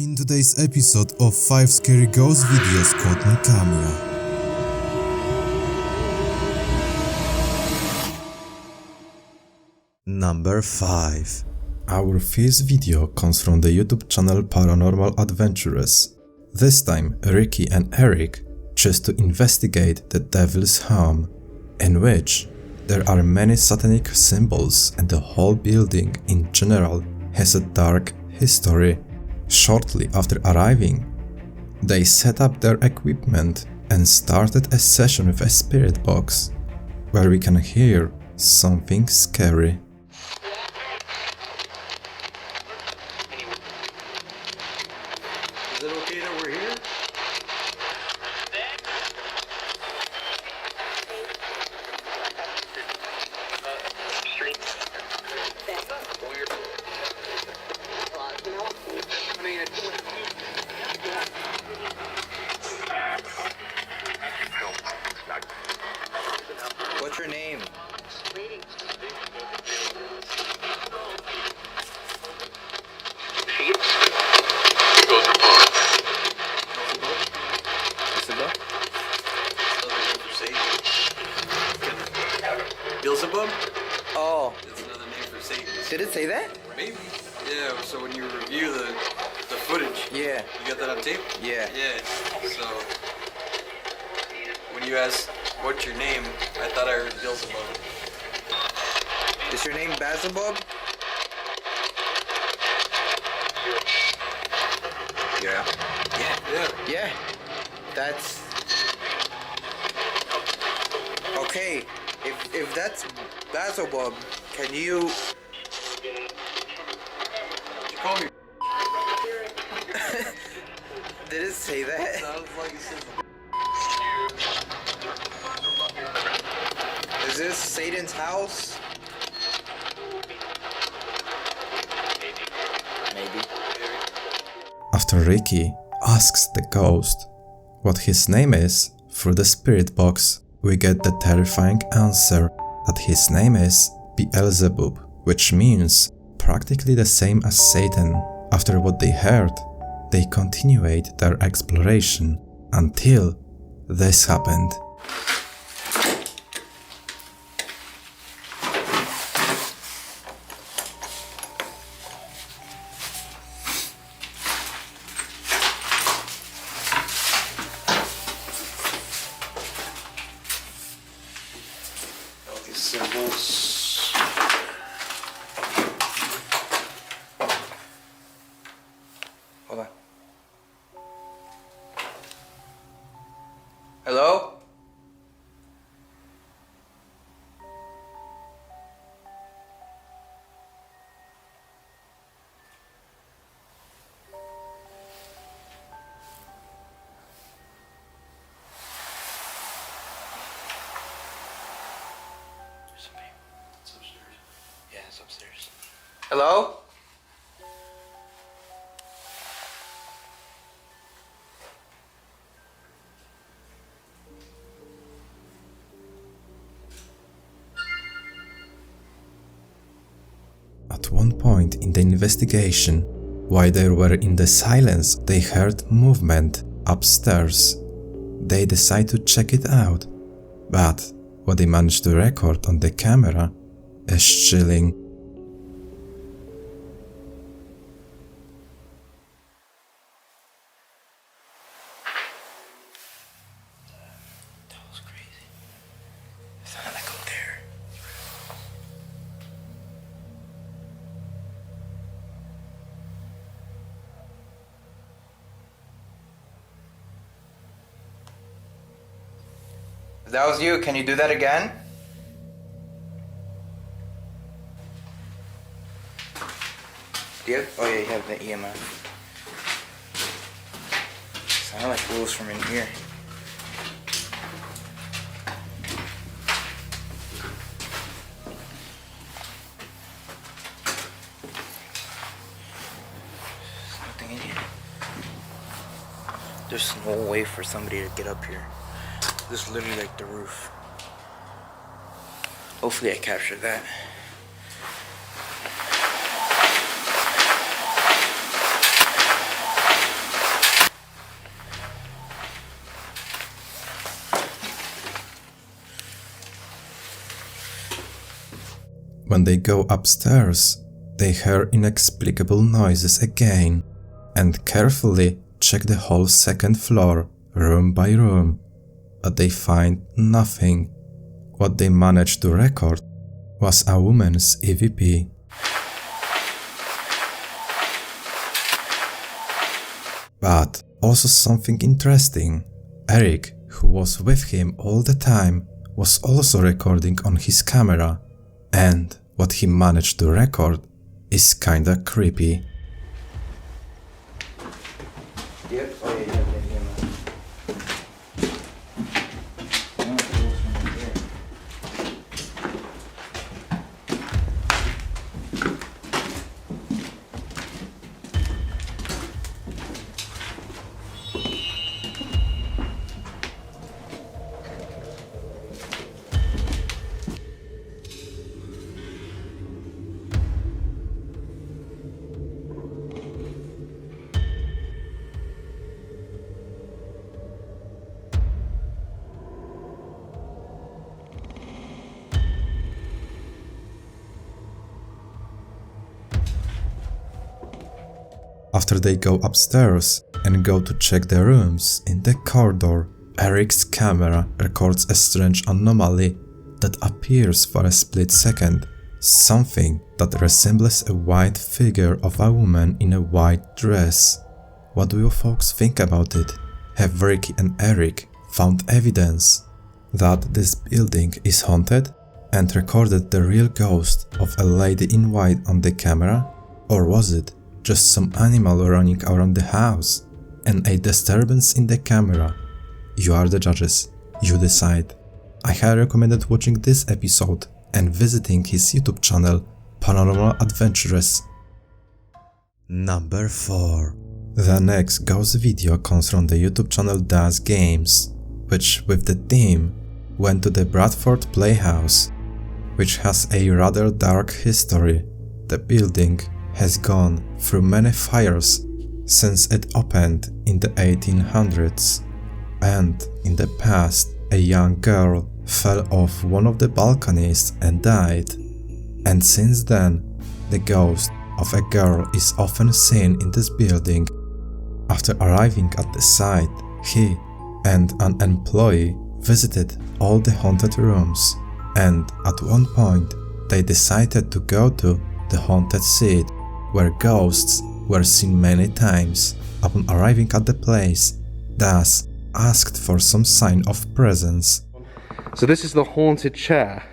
In today's episode of 5 Scary Ghost Videos Caught on Camera. Number 5. Our first video comes from the YouTube channel Paranormal Adventurers. This time Ricky and Eric choose to investigate the Devil's Home, in which there are many satanic symbols and the whole building in general has a dark history. Shortly after arriving, they set up their equipment and started a session with a spirit box, where we can hear something scary. Is it okay that we're here? What's your name? Beelzebub? Oh. It's another name for Satan. Did it say that? Maybe. Yeah, so when you review the footage, Yeah. you got that on tape? Yeah. Yeah. So when you asked what's your name, I thought I heard Beelzebub. Is your name Beelzebub? Yeah. Yeah. Yeah. Yeah. That's okay. If that's Beelzebub, can you? You call me. Did it say that? Sounds like it says. Is this Satan's house? Maybe. After Ricky asks the ghost what his name is through the spirit box, we get the terrifying answer that his name is Beelzebub, which means practically the same as Satan. After what they heard, they continued their exploration until this happened. All these symbols. Hold on. Hello? It's upstairs. Yeah, it's upstairs. Hello? At one point in the investigation, while they were in the silence, they heard movement upstairs. They decide to check it out, but what they managed to record on the camera is chilling. That was crazy. It sounded like up there. If that was you, can you do that again? Do you have? Oh yeah, you have the EMF. Sounded like wolves from in here. There's nothing in here. There's no way for somebody to get up here. This is literally like the roof. Hopefully I captured that. When they go upstairs, they hear inexplicable noises again and carefully check the whole second floor, room by room, but they find nothing. What they managed to record was a woman's EVP. But also something interesting. Eric, who was with him all the time, was also recording on his camera, and what he managed to record is kinda creepy. Yep. Oh, yeah. After they go upstairs and go to check the rooms in the corridor, Eric's camera records a strange anomaly that appears for a split second. Something that resembles a white figure of a woman in a white dress. What do you folks think about it? Have Ricky and Eric found evidence that this building is haunted and recorded the real ghost of a lady in white on the camera? Or was it just some animal running around the house and a disturbance in the camera? You are the judges, you decide. I highly recommended watching this episode and visiting his YouTube channel, Paranormal Adventurous. Number 4. The next ghost video comes from the YouTube channel Does Games, which with the team went to the Bradford Playhouse, which has a rather dark history. The building has gone through many fires since it opened in the 1800s, and in the past a young girl fell off one of the balconies and died, and since then the ghost of a girl is often seen in this building. After arriving at the site, he and an employee visited all the haunted rooms, and at one point they decided to go to the haunted seat, where ghosts were seen many times. Upon arriving at the place, Das asked for some sign of presence. So this is the haunted chair.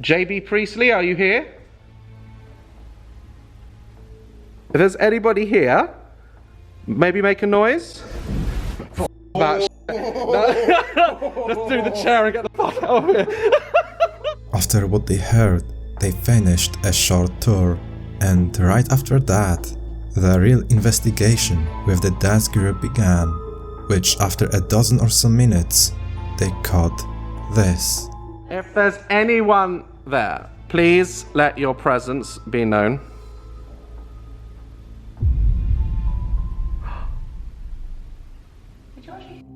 JB Priestley, are you here? If there's anybody here, maybe make a noise. That Let's do the chair and get the fuck out of here. After what they heard, they finished a short tour, and right after that, the real investigation with the dance group began, which after a dozen or so minutes, they caught this. If there's anyone there, please let your presence be known.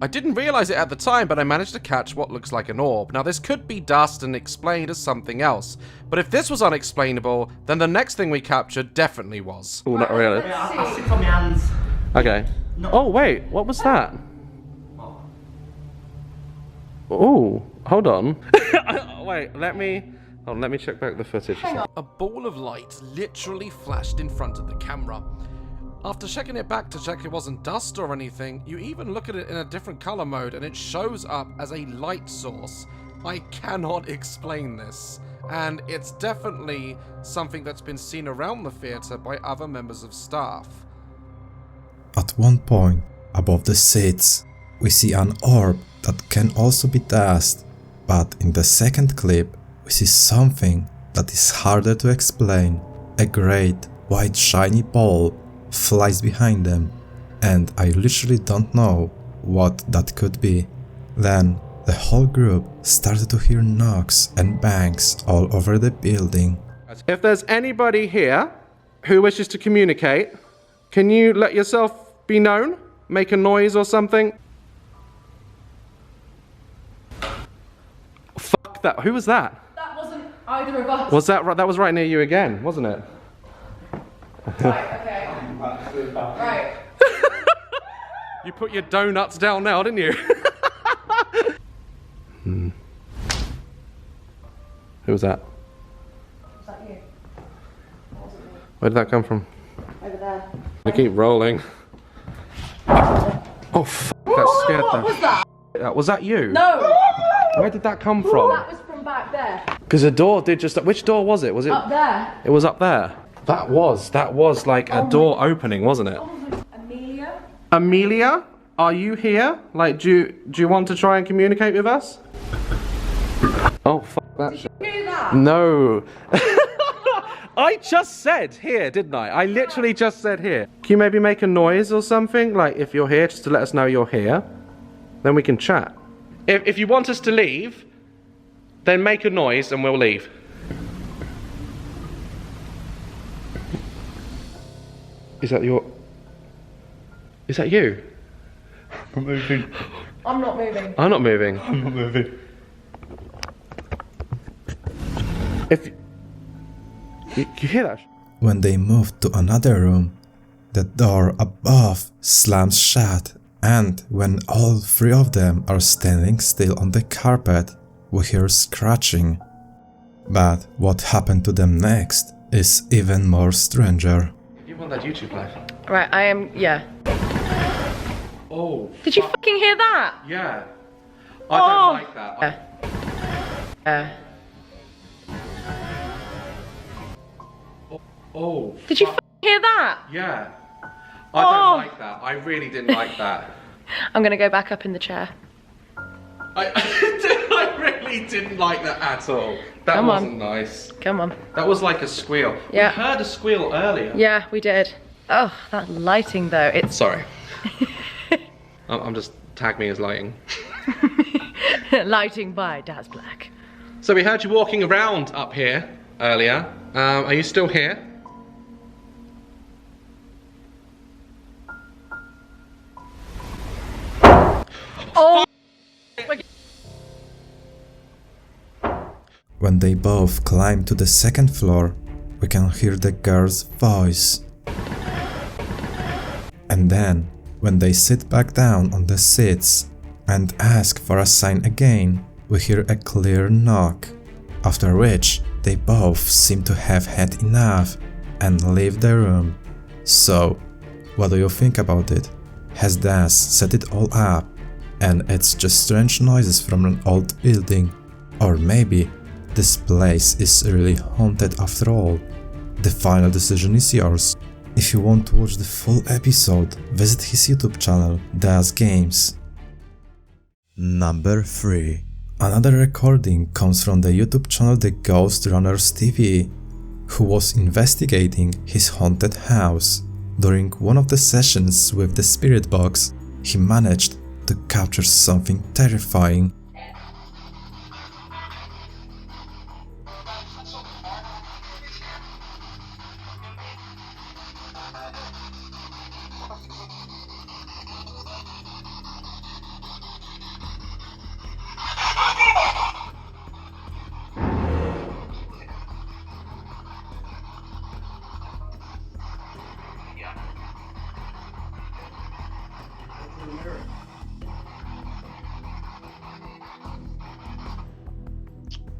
I didn't realize it at the time, but I managed to catch what looks like an orb. Now this could be dust and explained as something else, but if this was unexplainable, then the next thing we captured definitely was. Oh, not really. I'll sit on my hands. Okay. Oh wait, what was that? Oh, hold on. Wait, let me check back the footage. A ball of light literally flashed in front of the camera. After checking it back to check it wasn't dust or anything, you even look at it in a different color mode and it shows up as a light source. I cannot explain this, and it's definitely something that's been seen around the theater by other members of staff. At one point, above the seats, we see an orb that can also be dust, but in the second clip, we see something that is harder to explain. A great, white shiny ball flies behind them, and I literally don't know what that could be. Then, the whole group started to hear knocks and bangs all over the building. If there's anybody here who wishes to communicate, can you let yourself be known? Make a noise or something? Fuck that. Who was that? That wasn't Either of us. Was that right? That was right near you again, wasn't it? Right, okay. Right. You put your donuts down now, didn't you? Who was that? Was that you? Where did that come from? Over there. They keep rolling. Oh, f that scared What them. was that? Was that you? No! Where did that come from? That was from back there. Because the door did just... Which door was it? Was it... Up there. It was up there. That was like a door opening, wasn't it? Oh my... Amelia? Amelia? Are you here? Like, do you want to try and communicate with us? Oh, fuck that shit. Did you hear that? No. I just said here, didn't I? I literally just said here. Can you maybe make a noise or something? Like, if you're here, just to let us know you're here. Then we can chat. If you want us to leave, then make a noise and we'll leave. Is that you? I'm moving. I'm not moving. I'm not moving. I'm not moving. If you hear that? When they move to another room, the door above slams shut, and when all three of them are standing still on the carpet, we hear scratching. But what happened to them next is even more stranger. You want that YouTube live? Right, I am... yeah. Oh. Did you fucking hear that? Yeah. I don't like that. Yeah. Oh. Did you fucking hear that? Yeah. I don't like that. I really didn't like that. I'm gonna go back up in the chair. I really didn't like that at all. That Come on. wasn't nice. Come on. That was like a squeal. Yeah. We heard a squeal earlier. Yeah, we did. Oh, that lighting though, it's... Sorry. I'm just tag me as lighting. lighting by Daz Black. So we heard you walking around up here earlier. Are you still here? Oh! When they both climb to the second floor, we can hear the girl's voice. And then, when they sit back down on the seats and ask for a sign again, we hear a clear knock, after which they both seem to have had enough and leave the room. So, what do you think about it? Has Daz set it all up and it's just strange noises from an old building? Or maybe this place is really haunted after all? The final decision is yours. If you want to watch the full episode, visit his YouTube channel, Daz Games. Number 3. Another recording comes from the YouTube channel The Ghost Runners TV, who was investigating his haunted house. During one of the sessions with the spirit box, he managed to capture something terrifying.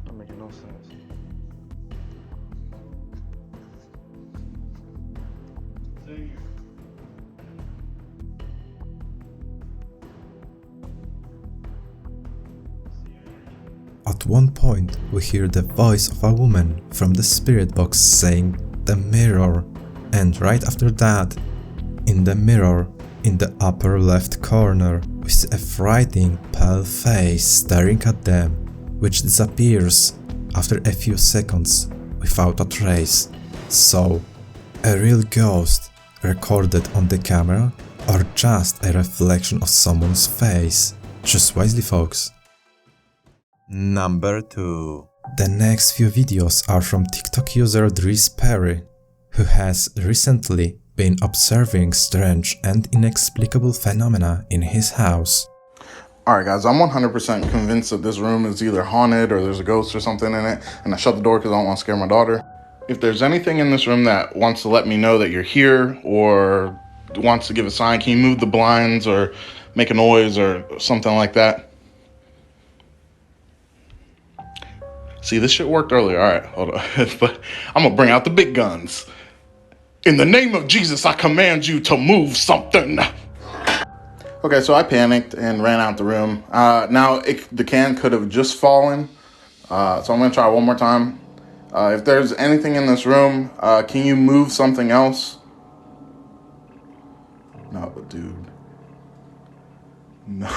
I'm making no sense. At one point, we hear the voice of a woman from the spirit box saying "the mirror," and right after that, in the mirror, in the upper left corner, we see a frightening pale face staring at them, which disappears after a few seconds without a trace. So, a real ghost recorded on the camera, or just a reflection of someone's face? Choose wisely, folks. Number 2. The next few videos are from TikTok user Dries Perry, who has recently been observing strange and inexplicable phenomena in his house. Alright guys, I'm 100% convinced that this room is either haunted or there's a ghost or something in it, and I shut the door because I don't want to scare my daughter. If there's anything in this room that wants to let me know that you're here or wants to give a sign, can you move the blinds or make a noise or something like that? See, this shit worked earlier. Alright, hold on. But I'm gonna bring out the big guns. In the name of Jesus, I command you to move something. Okay, so I panicked and ran out the room. Now, the can could have just fallen. So I'm going to try one more time. If there's anything in this room, can you move something else? No, dude. No.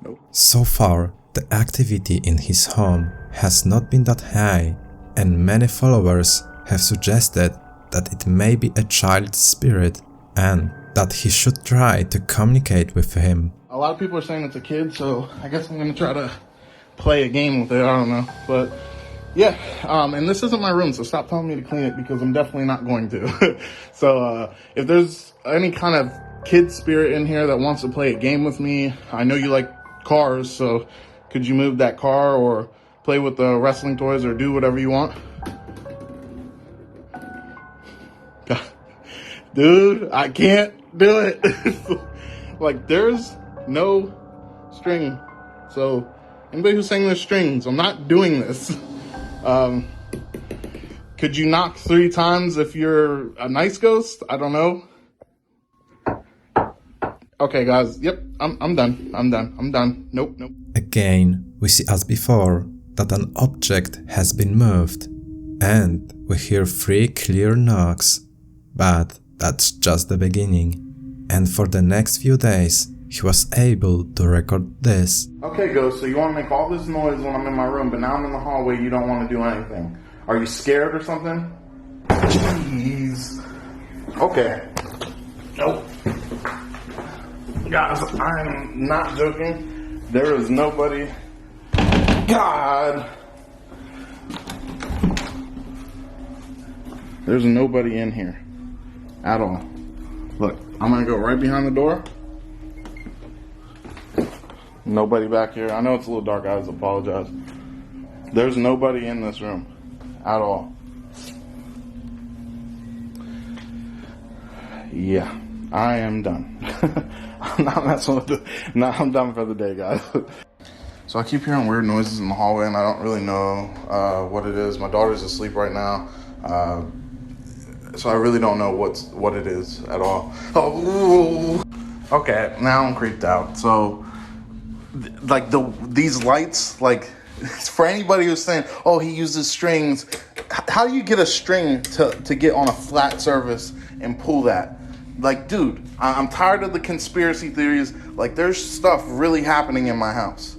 Nope. So far, the activity in his home has not been that high, and many followers have suggested that it may be a child's spirit and that he should try to communicate with him. A lot of people are saying it's a kid, so I guess I'm going to try to play a game with it. I don't know. But yeah, and this isn't my room, so stop telling me to clean it because I'm definitely not going to. So if there's any kind of kid spirit in here that wants to play a game with me, I know you like cars, so could you move that car or play with the wrestling toys or do whatever you want? God. Dude, I can't do it. Like, there's no string. So anybody who's saying there's strings, I'm not doing this. Could you knock 3 times if you're a nice ghost? I don't know. Okay, guys. Yep, I'm done. I'm done. Nope. Again, we see as before that an object has been moved, and we hear 3 clear knocks, but that's just the beginning. And for the next few days, he was able to record this. Okay, Ghost, so you want to make all this noise when I'm in my room, but now I'm in the hallway, you don't want to do anything. Are you scared or something? Jeez. Okay. Nope. Guys, I'm not joking. There is nobody. God. There's nobody in here at all. Look, I'm gonna go right behind the door. Nobody back here. I know it's a little dark, guys. Apologize. There's nobody in this room at all. Yeah, I am done. I'm not messing with it. No, I'm done for the day, guys. So I keep hearing weird noises in the hallway, and I don't really know what it is. My daughter's asleep right now, so I really don't know what it is at all. Oh, okay, now I'm creeped out. So, like these lights, like for anybody who's saying, "Oh, he uses strings," how do you get a string to get on a flat surface and pull that? Like, dude, I'm tired of the conspiracy theories. Like, there's stuff really happening in my house.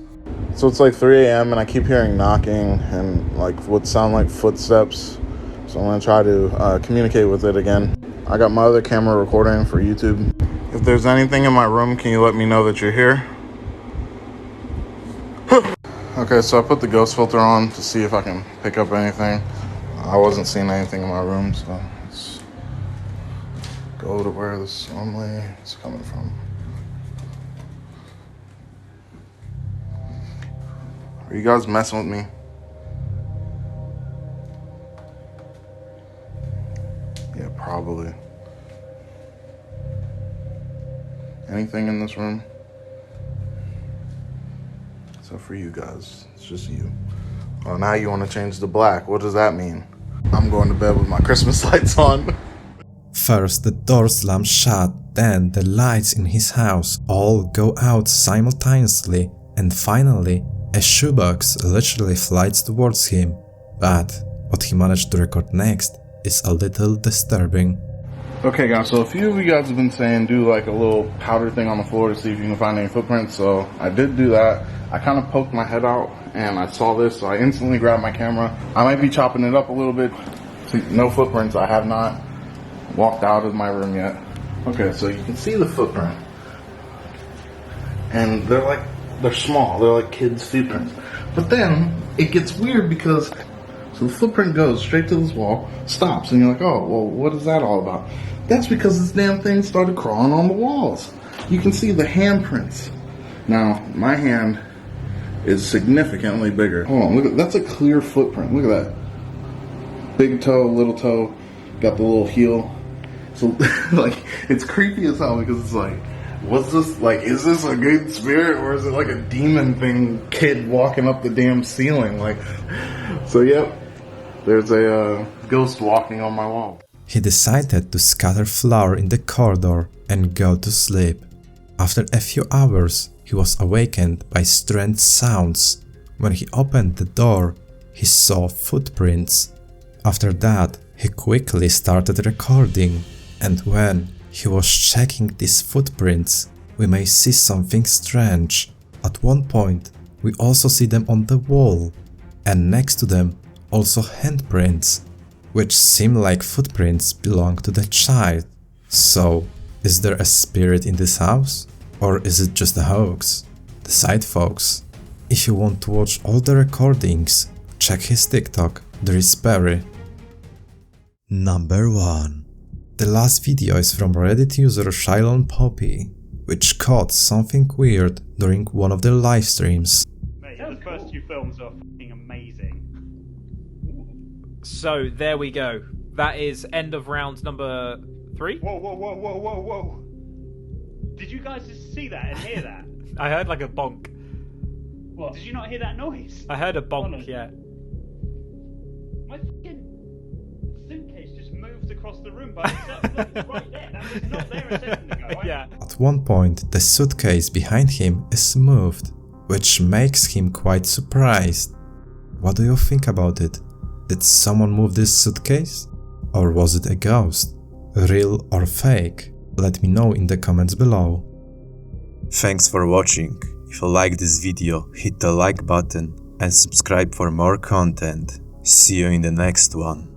So it's like 3 a.m. and I keep hearing knocking and like what sound like footsteps. So I'm gonna try to communicate with it again. I got my other camera recording for YouTube. If there's anything in my room, can you let me know that you're here? Okay, so I put the ghost filter on to see if I can pick up anything. I wasn't seeing anything in my room, so let's go to where this normally is coming from. Are you guys messing with me? Yeah, probably. Anything in this room? Except for you guys. It's just you. Oh, now you want to change to black. What does that mean? I'm going to bed with my Christmas lights on. First the door slams shut, then the lights in his house all go out simultaneously, and finally a shoebox literally flies towards him. But what he managed to record next is a little disturbing. Okay guys, so a few of you guys have been saying do like a little powder thing on the floor to see if you can find any footprints, so I did do that. I kind of poked my head out and I saw this, so I instantly grabbed my camera. I might be chopping it up a little bit. See, no footprints. I have not walked out of my room yet. Okay, so you can see the footprint. And they're small. They're like kids' footprints. But then it gets weird because so the footprint goes straight to this wall, stops, and you're like, oh, well, what is that all about? That's because this damn thing started crawling on the walls. You can see the handprints. Now, my hand is significantly bigger. Hold on, look at that's a clear footprint. Look at that. Big toe, little toe, got the little heel. So like it's creepy as hell because it's like, what's this like, is this a good spirit or is it like a demon thing kid walking up the damn ceiling? Like so yep, there's a ghost walking on my wall. He decided to scatter flour in the corridor and go to sleep. After a few hours, he was awakened by strange sounds. When he opened the door, he saw footprints. After that, he quickly started recording, and when he was checking these footprints, we may see something strange. At one point, we also see them on the wall, and next to them also handprints, which seem like footprints belong to the child. So, is there a spirit in this house? Or is it just a hoax? Decide, folks. If you want to watch all the recordings, check his TikTok, there is Perry. Number 1. The last video is from Reddit user Shylon Poppy, which caught something weird during one of their live streams. Mate, the first two films are fucking amazing. So there we go. That is end of round number 3. Whoa, whoa, whoa, whoa, whoa, whoa. Did you guys just see that and hear that? I heard like a bonk. What? Did you not hear that noise? I heard a bonk, yeah. My fucking suitcase just moved across the room by itself. Look, it's right there. That was not there a second ago. Yeah. At one point, the suitcase behind him is moved, which makes him quite surprised. What do you think about it? Did someone move this suitcase? Or was it a ghost? Real or fake? Let me know in the comments below. Thanks for watching. If you like this video, hit the like button and subscribe for more content. See you in the next one.